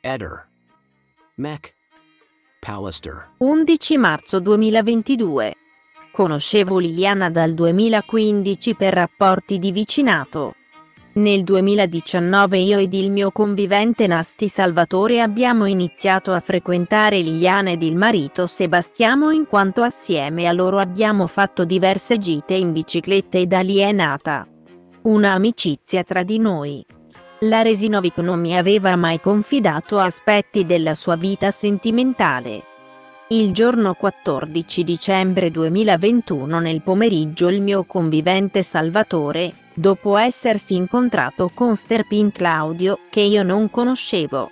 Eder. Mech. Pallister. 11 marzo 2022. Conoscevo Liliana dal 2015 per rapporti di vicinato. Nel 2019 io ed il mio convivente Nasti Salvatore abbiamo iniziato a frequentare Liliana ed il marito Sebastiano, in quanto assieme a loro abbiamo fatto diverse gite in bicicletta e da lì è nata una amicizia tra di noi. La Resinovic non mi aveva mai confidato aspetti della sua vita sentimentale. Il giorno 14 dicembre 2021 nel pomeriggio il mio convivente Salvatore, dopo essersi incontrato con Sterpin Claudio, che io non conoscevo,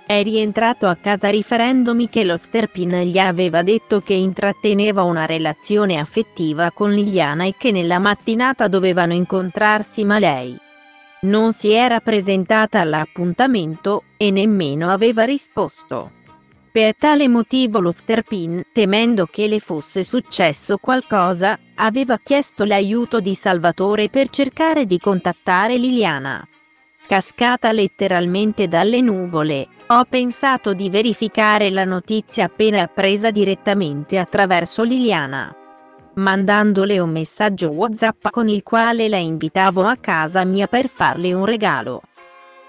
è rientrato a casa riferendomi che lo Sterpin gli aveva detto che intratteneva una relazione affettiva con Liliana e che nella mattinata dovevano incontrarsi, ma lei non si era presentata all'appuntamento e nemmeno aveva risposto. Per tale motivo lo Sterpin, temendo che le fosse successo qualcosa, aveva chiesto l'aiuto di Salvatore per cercare di contattare Liliana. Cascata letteralmente dalle nuvole, ho pensato di verificare la notizia appena appresa direttamente attraverso Liliana, mandandole un messaggio WhatsApp con il quale la invitavo a casa mia per farle un regalo.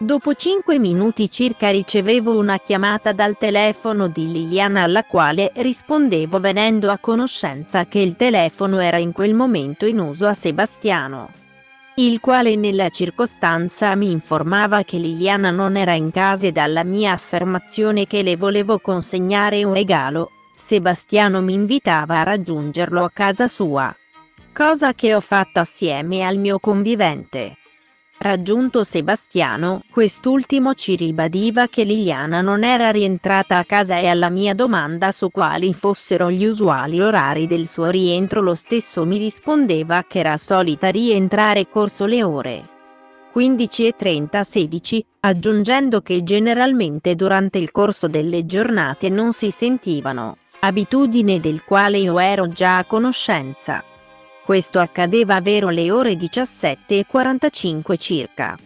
Dopo 5 minuti circa ricevevo una chiamata dal telefono di Liliana, alla quale rispondevo venendo a conoscenza che il telefono era in quel momento in uso a Sebastiano, il quale nella circostanza mi informava che Liliana non era in casa e dalla mia affermazione che le volevo consegnare un regalo, Sebastiano mi invitava a raggiungerlo a casa sua, cosa che ho fatto assieme al mio convivente. Raggiunto Sebastiano, quest'ultimo ci ribadiva che Liliana non era rientrata a casa e alla mia domanda su quali fossero gli usuali orari del suo rientro lo stesso mi rispondeva che era solita rientrare corso le ore 15:30-16, aggiungendo che generalmente durante il corso delle giornate non si sentivano, abitudine del quale io ero già a conoscenza. Questo accadeva vero le ore 17:45 circa.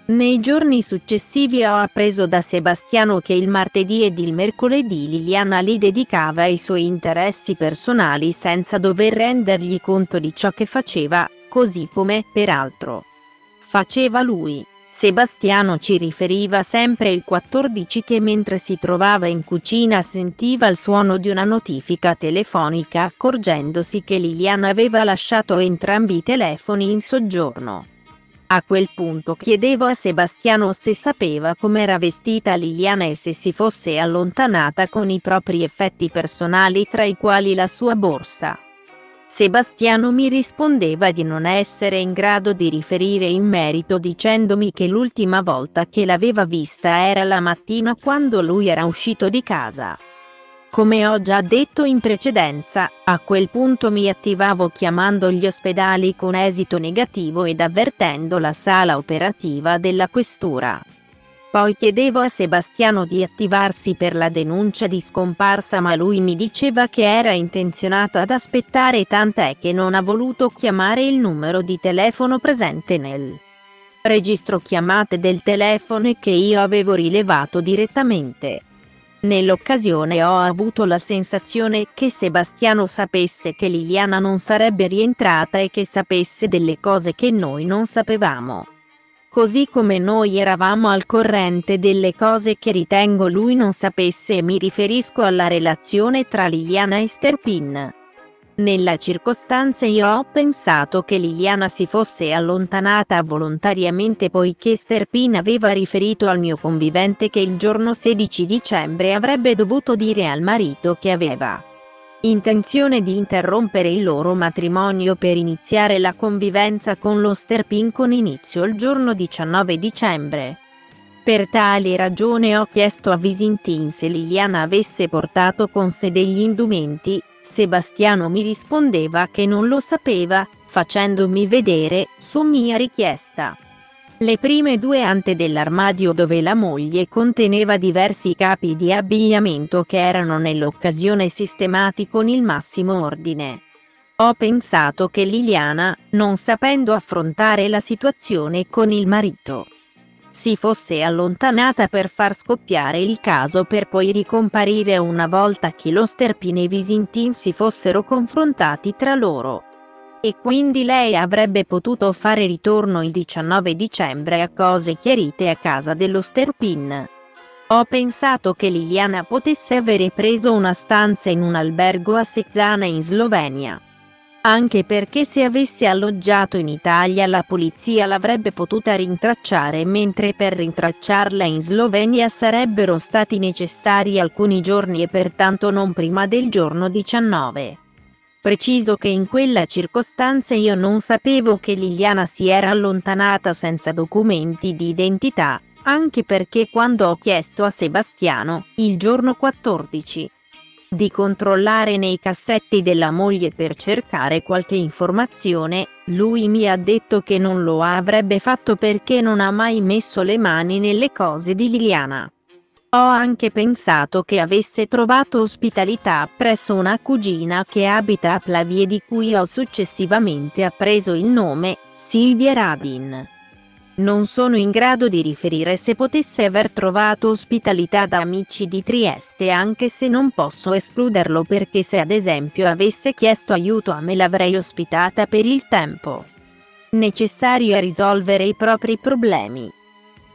Nei giorni successivi ho appreso da Sebastiano che il martedì ed il mercoledì Liliana li dedicava ai suoi interessi personali senza dover rendergli conto di ciò che faceva, così come, peraltro, faceva lui. Sebastiano ci riferiva sempre il 14 che mentre si trovava in cucina sentiva il suono di una notifica telefonica, accorgendosi che Liliana aveva lasciato entrambi i telefoni in soggiorno. A quel punto chiedevo a Sebastiano se sapeva com'era vestita Liliana e se si fosse allontanata con i propri effetti personali, tra i quali la sua borsa. Sebastiano mi rispondeva di non essere in grado di riferire in merito, dicendomi che l'ultima volta che l'aveva vista era la mattina quando lui era uscito di casa. Come ho già detto in precedenza, a quel punto mi attivavo chiamando gli ospedali con esito negativo ed avvertendo la sala operativa della questura. Poi chiedevo a Sebastiano di attivarsi per la denuncia di scomparsa, ma lui mi diceva che era intenzionato ad aspettare, tant'è che non ha voluto chiamare il numero di telefono presente nel registro chiamate del telefono e che io avevo rilevato direttamente. Nell'occasione ho avuto la sensazione che Sebastiano sapesse che Liliana non sarebbe rientrata e che sapesse delle cose che noi non sapevamo. Così come noi eravamo al corrente delle cose che ritengo lui non sapesse, e mi riferisco alla relazione tra Liliana e Sterpin. Nella circostanza io ho pensato che Liliana si fosse allontanata volontariamente, poiché Sterpin aveva riferito al mio convivente che il giorno 16 dicembre avrebbe dovuto dire al marito che aveva intenzione di interrompere il loro matrimonio per iniziare la convivenza con lo Sterpin con inizio il giorno 19 dicembre. Per tale ragione ho chiesto a Visintin se Liliana avesse portato con sé degli indumenti. Sebastiano mi rispondeva che non lo sapeva, facendomi vedere, su mia richiesta, le prime 2 ante dell'armadio dove la moglie conteneva diversi capi di abbigliamento che erano nell'occasione sistemati con il massimo ordine. Ho pensato che Liliana, non sapendo affrontare la situazione con il marito, si fosse allontanata per far scoppiare il caso per poi ricomparire una volta che lo Sterpin e i Visintin si fossero confrontati tra loro. E quindi lei avrebbe potuto fare ritorno il 19 dicembre a cose chiarite a casa dello Sterpin. Ho pensato che Liliana potesse avere preso una stanza in un albergo a Sezzana in Slovenia. Anche perché se avesse alloggiato in Italia la polizia l'avrebbe potuta rintracciare, mentre per rintracciarla in Slovenia sarebbero stati necessari alcuni giorni e pertanto non prima del giorno 19. Preciso che in quella circostanza io non sapevo che Liliana si era allontanata senza documenti di identità, anche perché quando ho chiesto a Sebastiano, il giorno 14, di controllare nei cassetti della moglie per cercare qualche informazione, lui mi ha detto che non lo avrebbe fatto perché non ha mai messo le mani nelle cose di Liliana. Ho anche pensato che avesse trovato ospitalità presso una cugina che abita a Plavie di cui ho successivamente appreso il nome, Silvia Radin. Non sono in grado di riferire se potesse aver trovato ospitalità da amici di Trieste, anche se non posso escluderlo perché se ad esempio avesse chiesto aiuto a me l'avrei ospitata per il tempo necessario a risolvere i propri problemi.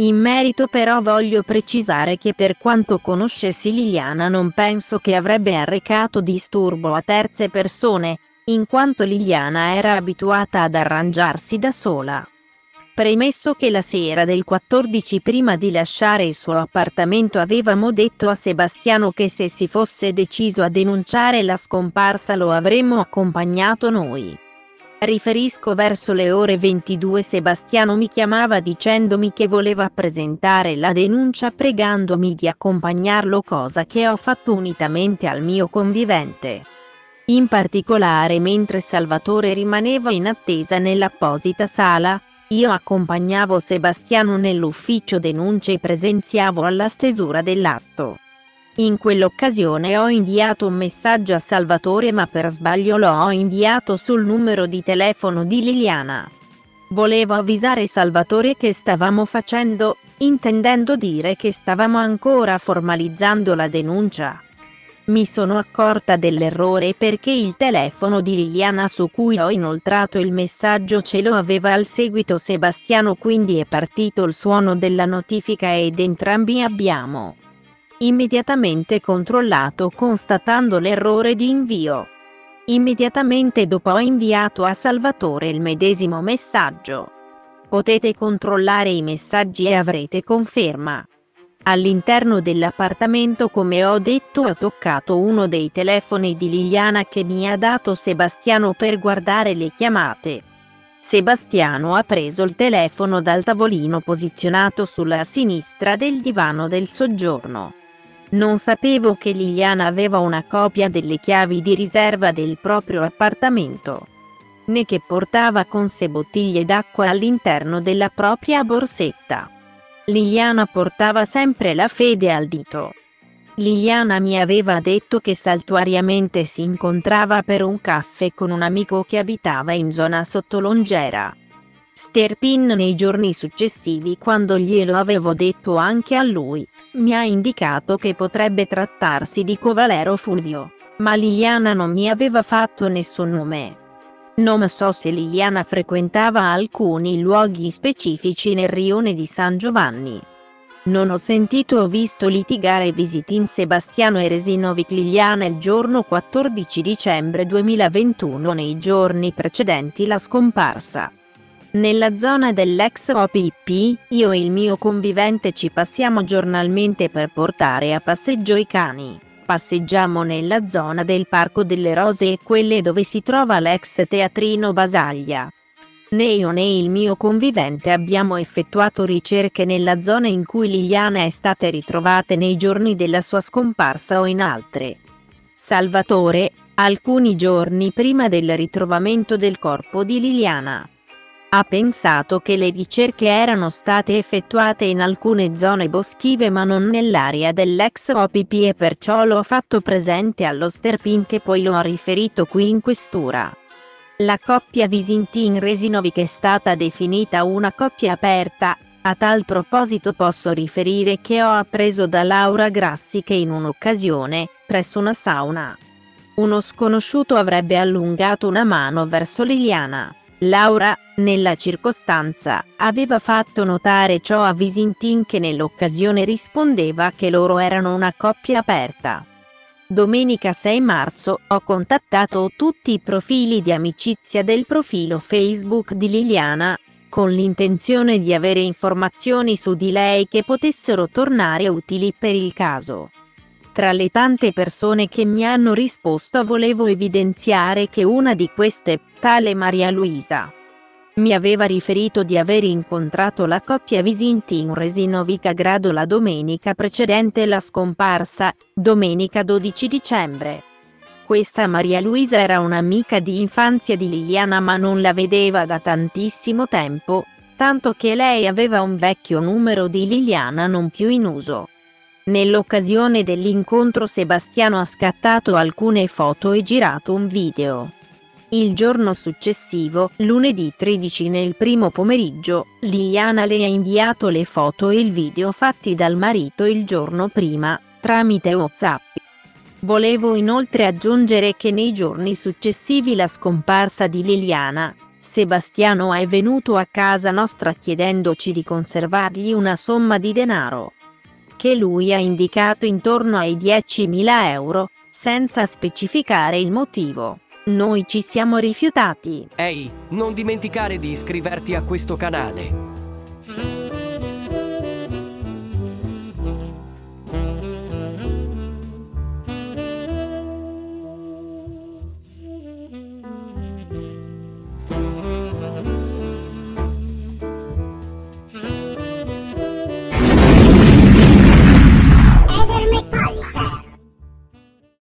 In merito però voglio precisare che per quanto conoscessi Liliana non penso che avrebbe arrecato disturbo a terze persone, in quanto Liliana era abituata ad arrangiarsi da sola. Premesso che la sera del 14 prima di lasciare il suo appartamento avevamo detto a Sebastiano che se si fosse deciso a denunciare la scomparsa lo avremmo accompagnato noi. Riferisco verso le ore 22 Sebastiano mi chiamava dicendomi che voleva presentare la denuncia pregandomi di accompagnarlo, cosa che ho fatto unitamente al mio convivente. In particolare mentre Salvatore rimaneva in attesa nell'apposita sala, io accompagnavo Sebastiano nell'ufficio denunce e presenziavo alla stesura dell'atto. In quell'occasione ho inviato un messaggio a Salvatore ma per sbaglio lo ho inviato sul numero di telefono di Liliana. Volevo avvisare Salvatore che stavamo facendo, intendendo dire che stavamo ancora formalizzando la denuncia. Mi sono accorta dell'errore perché il telefono di Liliana su cui ho inoltrato il messaggio ce lo aveva al seguito Sebastiano, quindi è partito il suono della notifica ed entrambi abbiamo immediatamente controllato constatando l'errore di invio. Immediatamente dopo ho inviato a Salvatore il medesimo messaggio. Potete controllare i messaggi e avrete conferma. All'interno dell'appartamento, come ho detto, ho toccato uno dei telefoni di Liliana che mi ha dato Sebastiano per guardare le chiamate. Sebastiano ha preso il telefono dal tavolino posizionato sulla sinistra del divano del soggiorno. Non sapevo che Liliana aveva una copia delle chiavi di riserva del proprio appartamento, né che portava con sé bottiglie d'acqua all'interno della propria borsetta. Liliana portava sempre la fede al dito. Liliana mi aveva detto che saltuariamente si incontrava per un caffè con un amico che abitava in zona Sottolongera. Sterpin nei giorni successivi, quando glielo avevo detto anche a lui, mi ha indicato che potrebbe trattarsi di Covalero Fulvio, ma Liliana non mi aveva fatto nessun nome. Non so se Liliana frequentava alcuni luoghi specifici nel rione di San Giovanni. Non ho sentito o visto litigare Visitin Sebastiano e Resinovic Liliana il giorno 14 dicembre 2021 nei giorni precedenti la scomparsa. Nella zona dell'ex OPP, io e il mio convivente ci passiamo giornalmente per portare a passeggio i cani. Passeggiamo nella zona del Parco delle Rose e quelle dove si trova l'ex teatrino Basaglia. Né io né il mio convivente abbiamo effettuato ricerche nella zona in cui Liliana è stata ritrovata nei giorni della sua scomparsa o in altre. Salvatore, alcuni giorni prima del ritrovamento del corpo di Liliana, ha pensato che le ricerche erano state effettuate in alcune zone boschive ma non nell'area dell'ex OPP e perciò l'ho fatto presente allo Sterpin che poi lo ha riferito qui in questura. La coppia Visintin-Resinovic è stata definita una coppia aperta, A tal proposito posso riferire che ho appreso da Laura Grassi che in un'occasione, presso una sauna, uno sconosciuto avrebbe allungato una mano verso Liliana. Laura, nella circostanza, aveva fatto notare ciò a Visintin che nell'occasione rispondeva che loro erano una coppia aperta. Domenica 6 marzo ho contattato tutti i profili di amicizia del profilo Facebook di Liliana, con l'intenzione di avere informazioni su di lei che potessero tornare utili per il caso. Tra le tante persone che mi hanno risposto volevo evidenziare che una di queste, tale Maria Luisa, mi aveva riferito di aver incontrato la coppia Visintin-Resinovic Grado la domenica precedente la scomparsa, domenica 12 dicembre. Questa Maria Luisa era un'amica di infanzia di Liliana ma non la vedeva da tantissimo tempo, tanto che lei aveva un vecchio numero di Liliana non più in uso. Nell'occasione dell'incontro Sebastiano ha scattato alcune foto e girato un video. Il giorno successivo, lunedì 13 nel primo pomeriggio, Liliana le ha inviato le foto e il video fatti dal marito il giorno prima, tramite WhatsApp. Volevo inoltre aggiungere che nei giorni successivi la scomparsa di Liliana, Sebastiano è venuto a casa nostra chiedendoci di conservargli una somma di denaro, che lui ha indicato intorno ai 10.000 euro, senza specificare il motivo. Noi ci siamo rifiutati. Ehi, non dimenticare di iscriverti a questo canale.